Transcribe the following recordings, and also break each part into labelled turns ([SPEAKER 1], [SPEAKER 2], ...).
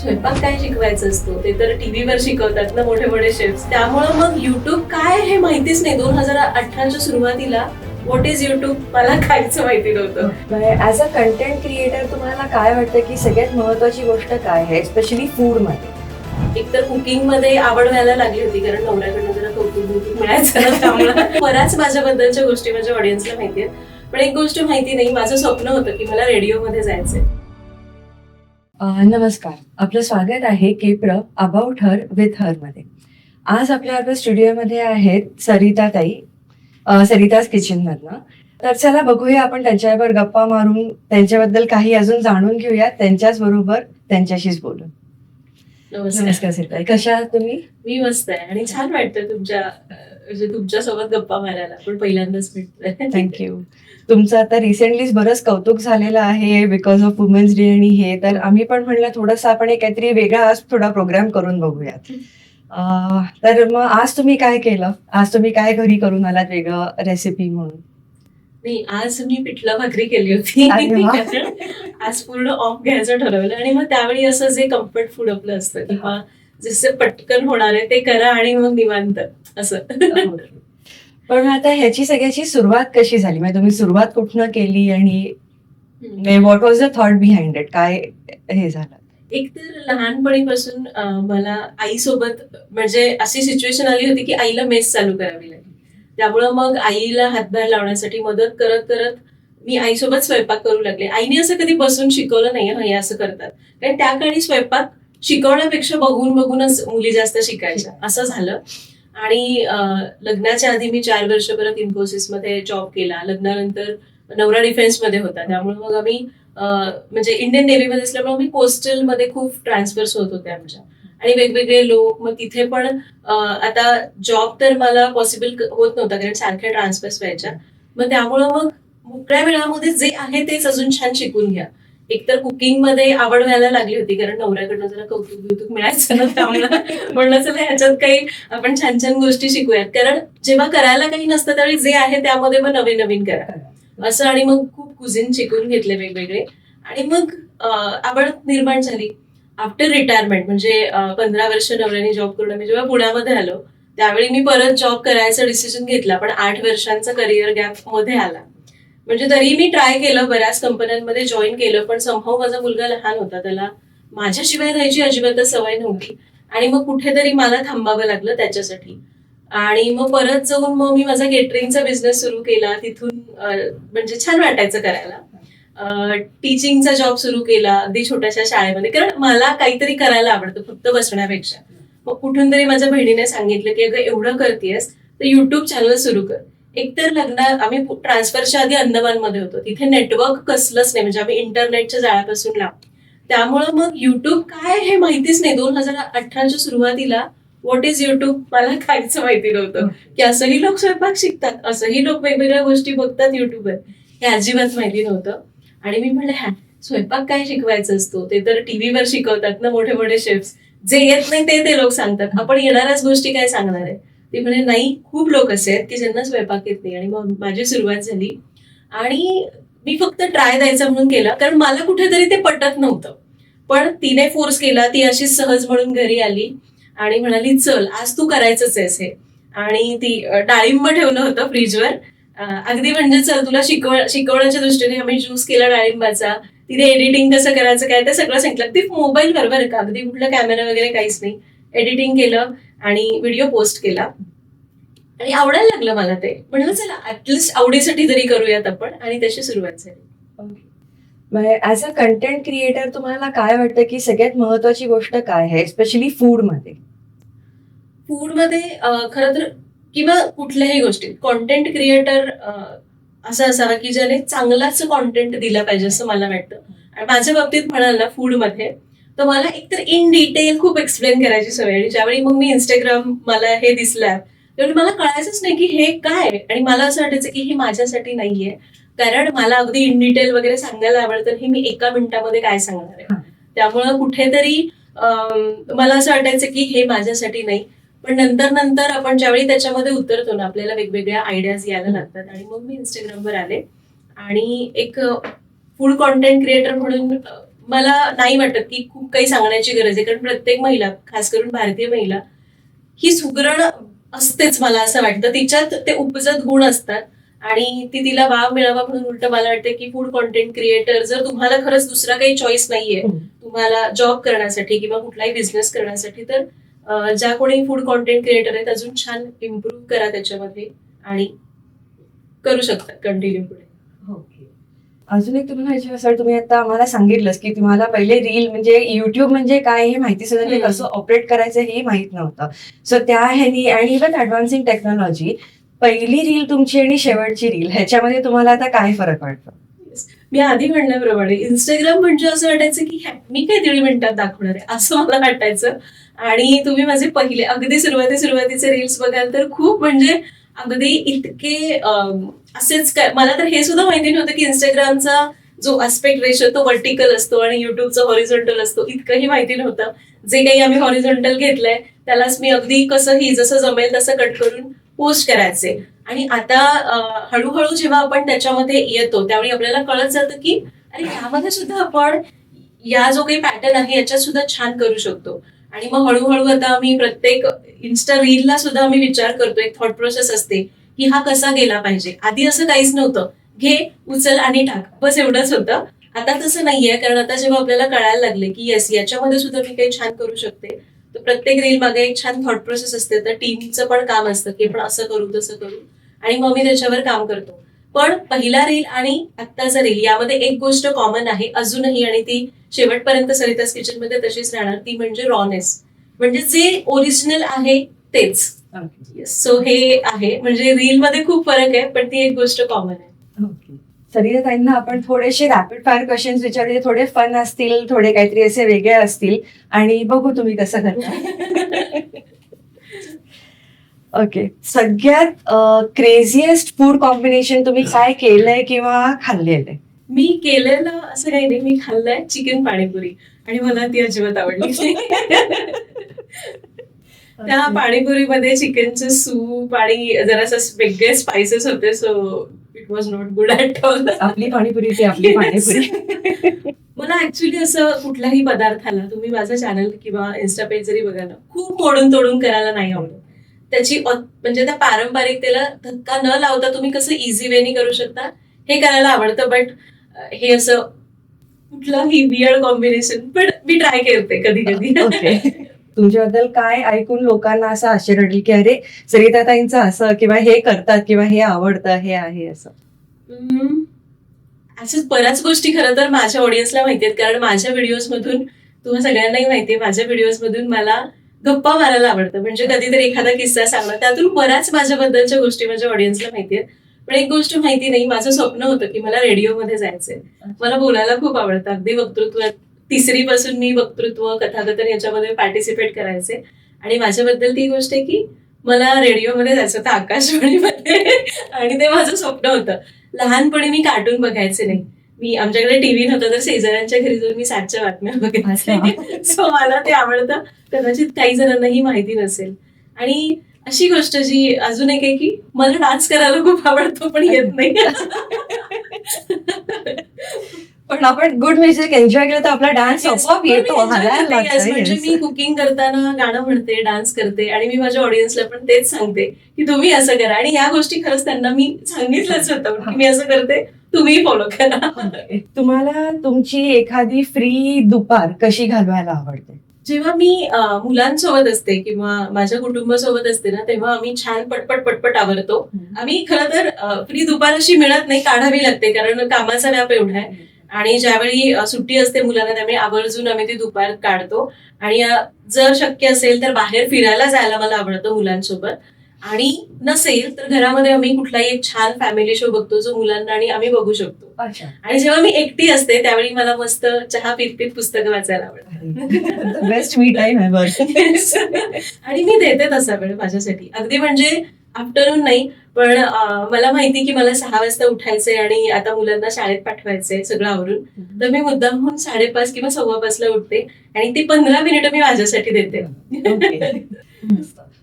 [SPEAKER 1] स्वयंपाक काय शिकवायचं असतो ते तर टीव्हीवर शिकवतात ना मोठे मोठे शेफ्स. त्यामुळं मग युट्यूब काय हे माहितीच नाही. 2018च्या सुरुवातीला व्हॉट इज युट्यूब मला काहीच माहिती नव्हतं.
[SPEAKER 2] ऍज अ कंटेंट क्रिएटर तुम्हाला काय वाटतं की सगळ्यात महत्वाची गोष्ट काय आहे स्पेशली फूड मध्ये?
[SPEAKER 1] एकतर कुकिंग मध्ये आवड व्हायला लागली होती कारण नवऱ्याकडनं जरा कौतुक मिळायचं ना, त्यामुळे बऱ्याच माझ्याबद्दलच्या गोष्टी माझ्या ऑडियन्सला माहिती आहेत. पण एक गोष्ट माहिती नाही, माझं स्वप्न होतं की मला रेडिओमध्ये जायचंय.
[SPEAKER 2] नमस्कार, आपलं स्वागत आहे केप्र अबाउट हर विथ हर मध्ये. आज आपल्या स्टुडिओमध्ये आहेत सरिता ताई, सरिताज किचन मधनं. तर चला बघूया, आपण त्यांच्यावर गप्पा मारून त्यांच्याबद्दल काही अजून जाणून घेऊया, त्यांच्याच बरोबर त्यांच्याशीच बोलू. नमस्कार सरिता, कशा आहात तुम्ही?
[SPEAKER 1] मी मस्त आहे आणि छान वाटतं तुमच्यासोबत गप्पा मारायला. पण पहिल्यांदाच भेटतोय.
[SPEAKER 2] थँक्यू. तुमचं आता रिसेंटलीच बरंच कौतुक झालेलं आहे बिकॉज ऑफ वुमेन्स डे आणि हे, तर आम्ही पण म्हणलं थोडंसं आपण एक काहीतरी वेगळा आज थोडा प्रोग्राम करून बघूयात. तर मग आज तुम्ही काय केलं? आज तुम्ही काय घरी करून आलात वेगळं रेसिपी म्हणून?
[SPEAKER 1] नाही, आज मी पिठलं भाकरी केली होती. आज पूर्ण ऑफ घ्यायचं ठरवलं आणि मग त्यावेळी असं जे कम्फर्ट फूड आपलं असतं किंवा जसं पटकन होणार आहे ते करा आणि मग निवांत असं.
[SPEAKER 2] पण आता ह्याची सगळ्याची सुरुवात कशी झाली? म्हणजे तुम्ही सुरुवात कुठनं केली आणि what was the thought behind it? काय हे झालं?
[SPEAKER 1] एकतर लहानपणीपासून मला आईसोबत म्हणजे अशी सिच्युएशन आली होती की आईला मेस चालू करावी लागली. त्यामुळं मग आईला हातभार लावण्यासाठी मदत करत करत मी आईसोबत स्वयंपाक करू लागले. आईने असं कधी बसून शिकवलं नाही हे असं करतात, कारण त्या काळी स्वयंपाक शिकवण्यापेक्षा बघून बघूनच मुली जास्त शिकायच्या असं झालं. आणि लग्नाच्या आधी मी 4 वर्ष परत इन्फोसिसमध्ये जॉब केला. लग्नानंतर नवरा डिफेन्समध्ये होता, त्यामुळे मग आम्ही म्हणजे इंडियन नेव्हीमध्ये असल्यामुळे आम्ही कोस्टलमध्ये खूप ट्रान्सफर्स होत होते आमच्या आणि वेगवेगळे लोक. मग तिथे पण आता जॉब तर मला पॉसिबल होत नव्हता कारण सारख्या ट्रान्सफर्स व्हायच्या. मग त्यामुळं मग मोकळ्या वेळामध्ये जे आहे तेच अजून छान शिकून घ्या. एकतर कुकिंग मध्ये आवड व्हायला लागली होती कारण नवऱ्याकडनं जरा कौतुक मिळायचं ना, त्यामुळे म्हणलं चला ह्याच्यात काही आपण छान छान गोष्टी शिकूयात. कारण जेव्हा करायला काही नसतं त्यावेळी जे आहे त्यामध्ये मग नवीन नवीन करा असं. आणि मग खूप कुझिन शिकून घेतले वेगवेगळे आणि मग आवड निर्माण झाली आफ्टर रिटायरमेंट. म्हणजे 15 वर्ष नवऱ्याने जॉब करून मी जेव्हा पुण्यामध्ये आलो त्यावेळी मी परत जॉब करायचा डिसिजन घेतला. पण 8 वर्षांचा करिअर गॅप मध्ये आला. म्हणजे तरी मी ट्राय केलं, बऱ्याच कंपन्यांमध्ये जॉईन केलं, पण समहाऊ माझा मुलगा लहान होता, त्याला माझ्याशिवाय राहायची अजिबातच सवय नव्हती आणि मग कुठेतरी मला थांबावं लागलं त्याच्यासाठी. आणि मग परत जाऊन मग मी माझा केटरिंगचा बिझनेस सुरू केला. तिथून म्हणजे छान वाटायचं करायला. टीचिंगचा जॉब सुरू केला अगदी छोट्याशा शाळेमध्ये, कारण मला काहीतरी करायला आवडतं फक्त बसण्यापेक्षा. मग कुठून तरी माझ्या बहिणीने सांगितलं की अगं एवढं करतेस तर युट्यूब चॅनल सुरू कर. एकतर आम्ही ट्रान्सफरच्या आधी अंदमानमध्ये होतो, तिथे नेटवर्क कसलंच नाही, म्हणजे आम्ही इंटरनेटच्या जाळ्यापासून लांब. त्यामुळं मग युट्यूब काय हे माहितीच नाही. 2018च्या सुरुवातीला व्हॉट इज युट्यूब मला काहीच माहिती नव्हतं की असंही लोक स्वयंपाक शिकतात, असंही लोक वेगवेगळ्या गोष्टी बघतात युट्यूबवर, हे अजिबात माहिती नव्हतं. आणि मी म्हणलं स्वयंपाक काय शिकवायचं असतो ते तर टीव्हीवर शिकवतात ना मोठे मोठे शेफ्स, जे येत नाही ते लोक सांगतात, आपण येणाऱ्याच गोष्टी काय सांगणार आहे. ती म्हणे नाही, खूप लोक असे आहेत की ज्यांना स्वयंपाक येत नाही. आणि मग माझी सुरुवात झाली आणि मी फक्त ट्राय द्यायचा म्हणून केला, कारण मला कुठेतरी ते पटत नव्हतं. पण तिने फोर्स केला, ती अशी सहज म्हणून घरी आली आणि म्हणाली चल आज तू करायचंच आहेस हे. आणि ती डाळिंब ठेवलं होतं फ्रीजवर, अगदी म्हणजे चल तुला शिकवण्याच्या दृष्टीने आम्ही ज्यूस केला डाळिंबाचा. तिने एडिटिंग कसं करायचं काय ते सगळं सांगितलं. ती मोबाईलवर बरं का, अगदी कुठला कॅमेरा वगैरे काहीच नाही. एडिटिंग केलं आणि व्हिडिओ पोस्ट केला आणि आवडायला लागलं मला ते. म्हणलं चला ऍटलिस्ट आवडीसाठी तरी करूयात आपण, आणि तशी सुरुवात झाली.
[SPEAKER 2] ऍज अ कंटेंट क्रिएटर तुम्हाला काय वाटतं की सगळ्यात महत्वाची गोष्ट काय आहे स्पेशली फूडमध्ये?
[SPEAKER 1] फूडमध्ये खरं तर किंवा कुठल्याही गोष्टीत कॉन्टेंट क्रिएटर असं असावा की ज्याने चांगलाच कॉन्टेंट दिला पाहिजे असं मला वाटतं. आणि माझ्या बाबतीत म्हणाल ना फूडमध्ये, तर मला एकतर इन डिटेल खूप एक्सप्लेन करायची सवय. आणि ज्यावेळी मग मी इंस्टाग्राम मला हे दिसलं त्यावेळी मला कळायचंच नाही की हे काय, आणि मला असं वाटायचं की हे माझ्यासाठी नाहीये, कारण मला अगदी इन डिटेल वगैरे सांगायला आवडतं, हे मी 1 मिनिटामध्ये काय सांगणार आहे. त्यामुळं कुठेतरी मला असं वाटायचं की हे माझ्यासाठी नाही. पण नंतर आपण ज्यावेळी त्याच्यामध्ये उतरतो ना, आपल्याला वेगवेगळ्या आयडियाज यायला लागतात. आणि मग मी इंस्टाग्रामवर आले आणि एक फूड कॉन्टेंट क्रिएटर म्हणून मला नाही वाटत की खूप काही सांगण्याची गरज आहे, कारण प्रत्येक महिला, खास करून भारतीय महिला, ही सुगरण असतेच. मला असं वाटतं तिच्यात ते उपजत गुण असतात आणि तिला वाव मिळावा म्हणून उलट मला वाटतं की फूड कॉन्टेंट क्रिएटर, जर तुम्हाला खरंच दुसरा काही चॉईस नाहीये तुम्हाला जॉब करण्यासाठी किंवा कुठलाही बिझनेस करण्यासाठी, तर ज्या कोणी फूड कॉन्टेंट क्रिएटर आहेत अजून छान इम्प्रूव्ह करा त्याच्यामध्ये आणि करू शकतात कंटिन्यू पुढे.
[SPEAKER 2] अजून एक तुम्हाला विचारायचं, सर तुम्ही आता आम्हाला सांगितलंच की तुम्हाला पहिले रील म्हणजे युट्यूब म्हणजे काय हे माहिती सुद्धा नाही, कसं ऑपरेट करायचं हे माहित नव्हतं. सो त्या ह्यानी आणि इव्हन ऍडव्हान्सिंग टेक्नॉलॉजी, पहिली रील तुमची आणि शेवटची रील ह्याच्यामध्ये तुम्हाला आता काय फरक वाटतो?
[SPEAKER 1] मी आधी म्हणल्याप्रमाणे इंस्टाग्राम म्हणजे असं वाटायचं की मी काय 1.5 मिनिटात दाखवणार आहे असं मला वाटायचं. आणि तुम्ही माझे पहिले अगदी सुरुवातीचे रील्स बघाल तर खूप म्हणजे अगदी इतके असेच काय, मला तर हे सुद्धा माहिती नव्हतं की इंस्टाग्रामचा जो आस्पेक्ट रेशो तो व्हर्टिकल असतो आणि युट्यूबचा हॉरिझॉन्टल असतो, इतकंही माहिती नव्हतं. जे काही आम्ही हॉरिझॉन्टल घेतलंय त्यालाच मी अगदी कसंही जसं जमेल तसं कट करून पोस्ट करायचे. आणि आता हळूहळू जेव्हा आपण त्याच्यामध्ये येतो त्यावेळी आपल्याला कळत जातं की अरे यामध्ये सुद्धा आपण या जो काही पॅटर्न आहे याच्यात सुद्धा छान करू शकतो. आणि मग हळूहळू आता आम्ही प्रत्येक इन्स्टा रीलला सुद्धा आम्ही विचार करतो, एक थॉट प्रोसेस असते की हा कसा गेला पाहिजे. आधी असं काहीच नव्हतं, घे उचल आणि टाक, बस एवढंच होतं. आता तसं नाहीये, कारण आता जेव्हा आपल्याला कळायला लागले की येस याच्यामध्ये सुद्धा मी काही छान करू शकते, तर प्रत्येक रील मागे एक छान थॉट प्रोसेस असते. तर टीमचं पण काम असतं की आपण असं करू तसं करू आणि मग मी त्याच्यावर काम करतो. पण पहिला रील आणि आत्ताचा रील यामध्ये एक गोष्ट कॉमन आहे अजूनही, आणि ती शेवटपर्यंत सरिताज किचन मध्ये तशीच राहणार, ती म्हणजे रॉनेस. म्हणजे जे ओरिजिनल आहे तेच. सो हे आहे, म्हणजे रील मध्ये खूप फरक आहे पण ती एक गोष्ट कॉमन आहे.
[SPEAKER 2] सरिता ताईंना आपण थोडेसे रॅपिड फायर क्वेश्चन्स विचारले, थोडे फन असतील, थोडे काहीतरी असे वेगळे असतील आणि बघू तुम्ही कसं करता. ओके, सगळ्यात क्रेझिएस्ट फूड कॉम्बिनेशन तुम्ही काय केलंय किंवा खाल्लेलं आहे?
[SPEAKER 1] मी केलेलं असं काही नाही, मी खाल्लंय चिकन पाणीपुरी आणि मला ती अजिबात आवडली. त्या पाणीपुरीमध्ये चिकनचं सूप आणि जरासं वेगळे स्पायसेस होते, so it was not good at all.
[SPEAKER 2] आपली पाणीपुरी ती आपली पाणीपुरी.
[SPEAKER 1] मला ऍक्च्युली असं कुठल्याही पदार्थाला तुम्ही माझं चॅनल किंवा इन्स्टा पेज जरी बघाल, खूप मोडून तोडून करायला नाही आवडत. त्याची म्हणजे त्या पारंपरिकतेला धक्का न लावता तुम्ही कसं इझी वेनी करू शकता हे करायला आवडतं. बट हे असं कुठलंही वियर्ड कॉम्बिनेशन पण मी ट्राय करते कधी कधी.
[SPEAKER 2] तुमच्याबद्दल काय ऐकून लोकांना असं आश्चर्य वाटेल की अरे सरिताताईंचं असं, किंवा हे करतात किंवा हे आवडतं, हे आहे असं?
[SPEAKER 1] असंच बऱ्याच गोष्टी खरं तर माझ्या ऑडियन्सला माहिती आहेत, कारण माझ्या व्हिडिओज मधून, तुम्हाला सगळ्यांनाही माहितीये, माझ्या व्हिडिओज मधून मला गप्पा मारायला आवडतं. म्हणजे कधीतरी एखादा किस्सा सांगणं, त्यातून बऱ्याच माझ्याबद्दलच्या गोष्टी माझ्या ऑडियन्सला माहिती आहेत. पण एक गोष्ट माहिती नाही, माझं स्वप्न होतं की मला रेडिओमध्ये जायचंय. मला बोलायला खूप आवडतं, अगदी वक्तृत्व, 3री पासून मी वक्तृत्व, कथाकथन याच्यामध्ये पार्टिसिपेट करायचे. आणि माझ्याबद्दल ती गोष्ट आहे की मला रेडिओमध्ये जायचं होतं, आकाशवाणीमध्ये. आणि ते माझं स्वप्न होतं. लहानपणी मी कार्टून बघायचे नाही, मी आमच्याकडे टीव्ही नव्हता तर शेजाऱ्यांच्या घरी जाऊन मी 7च्या बातम्या बघायचे. सो मला ते आवडतं, कदाचित काही जणांनाही माहिती नसेल. आणि अशी गोष्ट जी अजून एक आहे की मला डान्स करायला खूप आवडतो पण येत नाही.
[SPEAKER 2] पण आपण गुड म्युझिक एन्जॉय केलं तर आपला डान्स आपोआप येतो.
[SPEAKER 1] म्हणजे मी कुकिंग करताना गाणं म्हणते, डान्स करते आणि मी माझ्या ऑडियन्सला पण तेच सांगते की तुम्ही असं करा. आणि या गोष्टी खरंच त्यांना मी सांगितलंच होतं की मी असं करते, तुम्ही फॉलो करा.
[SPEAKER 2] तुम्हाला तुमची एखादी फ्री दुपार कशी घालवायला आवडते?
[SPEAKER 1] जेव्हा मी मुलांसोबत असते किंवा माझ्या कुटुंबासोबत असते ना, तेव्हा आम्ही छान पटपट आवरतो. आम्ही खरं तर फ्री दुपार अशी मिळत नाही, काढावी लागते, कारण कामाचा व्याप एवढा आहे. आणि ज्यावेळी सुट्टी असते मुलांना त्यावेळी आवर्जून आम्ही ती दुपार काढतो. आणि जर शक्य असेल तर बाहेर फिरायला जायला मला आवडतं मुलांसोबत. आणि नसेल तर घरामध्ये आम्ही कुठलाही एक छान फॅमिली शो बघतो जो मुलांना आणि आम्ही बघू शकतो. आणि जेव्हा मी एकटी असते त्यावेळी मला मस्त चहा पीत पुस्तकं वाचायला आवडतं.
[SPEAKER 2] बेस्ट मी टाइम
[SPEAKER 1] आणि मी देते तसा वेळ माझ्यासाठी, अगदी म्हणजे आफ्टरनून नाही, पण मला माहिती की मला 6 वाजता उठायचंय आणि आता मुलांना शाळेत पाठवायचंय सगळं आवरून, तर मी मुद्दामहून 5:30 किंवा 5:15 उठते आणि ती 15 मिनिटं मी माझ्यासाठी देते.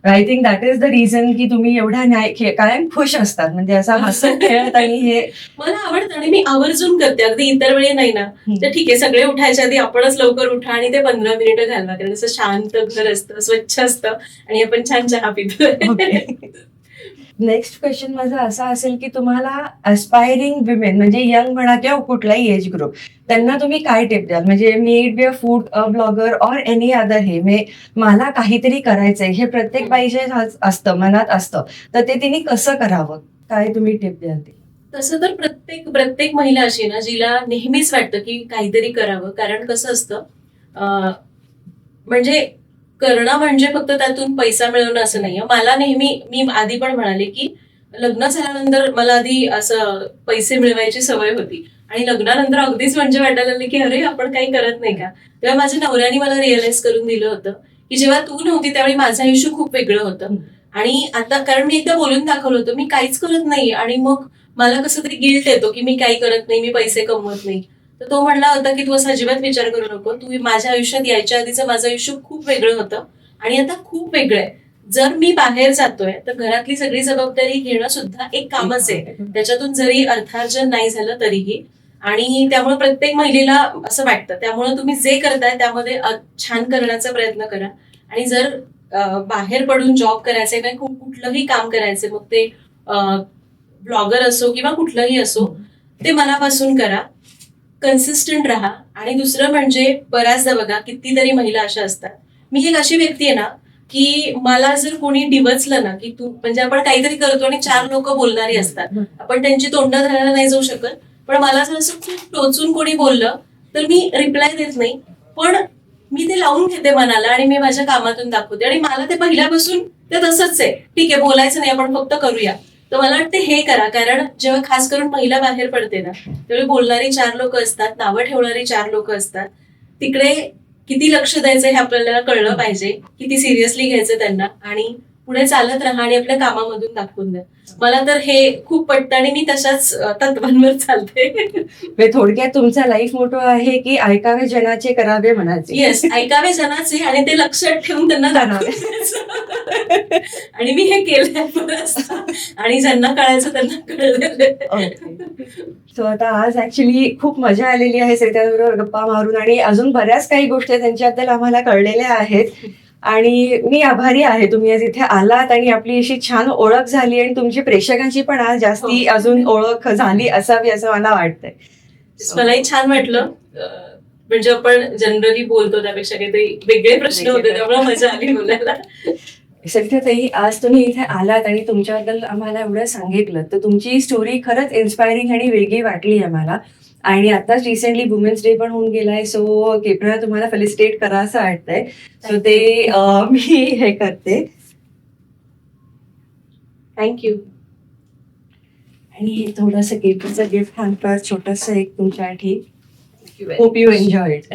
[SPEAKER 2] I think that is the reason की तुम्ही एवढ्या कायम खुश असतात, म्हणजे असं हसत खेळत आणि हे
[SPEAKER 1] मला आवडतं आणि मी आवर्जून करते. अगदी इतर वेळी नाही ना, तर ठीक आहे सगळे उठायच्या आधी आपणच लवकर उठा आणि ते 15 मिनिटं घालवा, कारण असं शांत घर असतं, स्वच्छ असतं आणि आपण छान चहा पितोय.
[SPEAKER 2] नेक्स्ट क्वेश्चन माझा असा असेल की तुम्हाला अस्पायरिंग विमेन म्हणजे यंग म्हणा किंवा कुठलाही एज ग्रुप, त्यांना तुम्ही काय टिप द्याल? म्हणजे me it be a food blogger or any other, हे मला काहीतरी करायचंय हे प्रत्येक बाईचे असतं, मनात असतं, तर ते तिने कसं करावं, काय तुम्ही टिप द्याल ते?
[SPEAKER 1] तसं तर प्रत्येक महिला अशी ना जिला नेहमीच वाटतं की काहीतरी करावं, कारण कसं असतं म्हणजे करणं म्हणजे फक्त त्यातून पैसा मिळवणं असं नाहीये. मला नेहमी, मी आधी पण म्हणाले की लग्न झाल्यानंतर मला आधी असं पैसे मिळवायची सवय होती आणि लग्नानंतर अगदीच म्हणजे वाटायला लागले की अरे आपण काही करत नाही का. तेव्हा माझ्या नवऱ्याने मला रिअलाइज करून दिलं होतं की जेव्हा तू नव्हती त्यावेळी माझं आयुष्य खूप वेगळं होतं आणि आता कारण मी एकदा बोलून दाखवलं होतं मी काहीच करत नाही आणि मग मला कसं तरी गिल्ट येतो की मी काही करत नाही, मी पैसे कमवत नाही. तर तो म्हणला होता की तू असा अजिबात विचार करू नको, तू माझ्या आयुष्यात यायच्या आधीचं माझं आयुष्य खूप वेगळं होतं आणि आता खूप वेगळं आहे. जर मी बाहेर जातोय तर घरातली सगळी जबाबदारी घेणं सुद्धा एक कामच आहे, त्याच्यातून जरी अर्थार्जन नाही झालं तरीही. आणि त्यामुळे प्रत्येक महिलेला असं वाटतं, त्यामुळे तुम्ही जे करताय त्यामध्ये छान करण्याचा प्रयत्न करा. आणि जर बाहेर पडून जॉब करायचंय किंवा कुठलंही काम करायचंय, मग ते ब्लॉगर असो किंवा कुठलंही असो, ते मनापासून करा, कन्सिस्टंट राहा. आणि दुसरं म्हणजे बऱ्याचदा बघा कितीतरी महिला अशा असतात, मी एक अशी व्यक्ती आहे ना की मला जर कोणी डिवचलं ना की तू म्हणजे आपण काहीतरी करतो आणि 4 लोक बोलणारी असतात, आपण त्यांची तोंड धरायला नाही जाऊ शकत, पण मला जर असं खूप टोचून कोणी बोललं तर मी रिप्लाय देत नाही, पण मी ते लावून घेते मनाला आणि मी माझ्या कामातून दाखवते. आणि मला ते पहिल्यापासून ते तसंच आहे, ठीक आहे बोलायचं नाही आपण फक्त करूया. तर मला वाटतं हे करा, कारण जेव्हा खास करून महिला बाहेर पडते ना त्यावेळी बोलणारी 4 लोक असतात, नावं ठेवणारी 4 लोक असतात. तिकडे किती लक्ष द्यायचं हे आपल्याला कळलं पाहिजे, किती सिरियसली घ्यायचं त्यांना, आणि पुढे चालत राहा आणि आपल्या कामामधून दाखवून द्या. मला तर हे खूप पटतं आणि मी तशाच तत्वांवर चालते.
[SPEAKER 2] म्हणजे थोडक्यात तुमचा लाईफ मोटो आहे की ऐकावे जनाचे करावे मनाचे.
[SPEAKER 1] येस, ऐकावे जनाचे आणि ते लक्षात ठेवून त्यांना दाखवावे. आणि मी हे केलंय बरंचदा आणि ज्यांना कळायचं त्यांना कळलेलं.
[SPEAKER 2] सो आता आज ऍक्च्युली खूप मजा आलेली आहे सरिताबरोबर गप्पा मारून, आणि अजून बऱ्याच काही गोष्टी त्यांच्याबद्दल आम्हाला कळलेल्या आहेत. आणि मी आभारी आहे तुम्ही आज इथे आलात आणि आपली अशी छान ओळख झाली आणि तुमची प्रेक्षकांची पण आज जास्ती अजून ओळख झाली असावी असं मला वाटतंय.
[SPEAKER 1] मलाही छान वाटलं, म्हणजे आपण जनरली बोलतो त्यापेक्षा काहीतरी वेगळे प्रश्न होते, त्यामुळे मजा आली बोलायला.
[SPEAKER 2] सरिताताई, आज तुम्ही इथे आलात आणि तुमच्याबद्दल आम्हाला एवढं सांगितलं, तर तुमची स्टोरी खरंच इन्स्पायरिंग आणि वेगळी वाटली आम्हाला. आणि आताच रिसेंटली वुमेन्स डे पण होऊन गेलाय, सो केपरा तुम्हाला फेलिसिटेट करा असं वाटतंय. सो ते मी हे करते.
[SPEAKER 1] थँक्यू.
[SPEAKER 2] आणि हे थोडंसं केपराचं गिफ्ट हॅम्पर छोटंसं एक तुमच्यासाठी.
[SPEAKER 1] Thank you very
[SPEAKER 2] hope you enjoy it.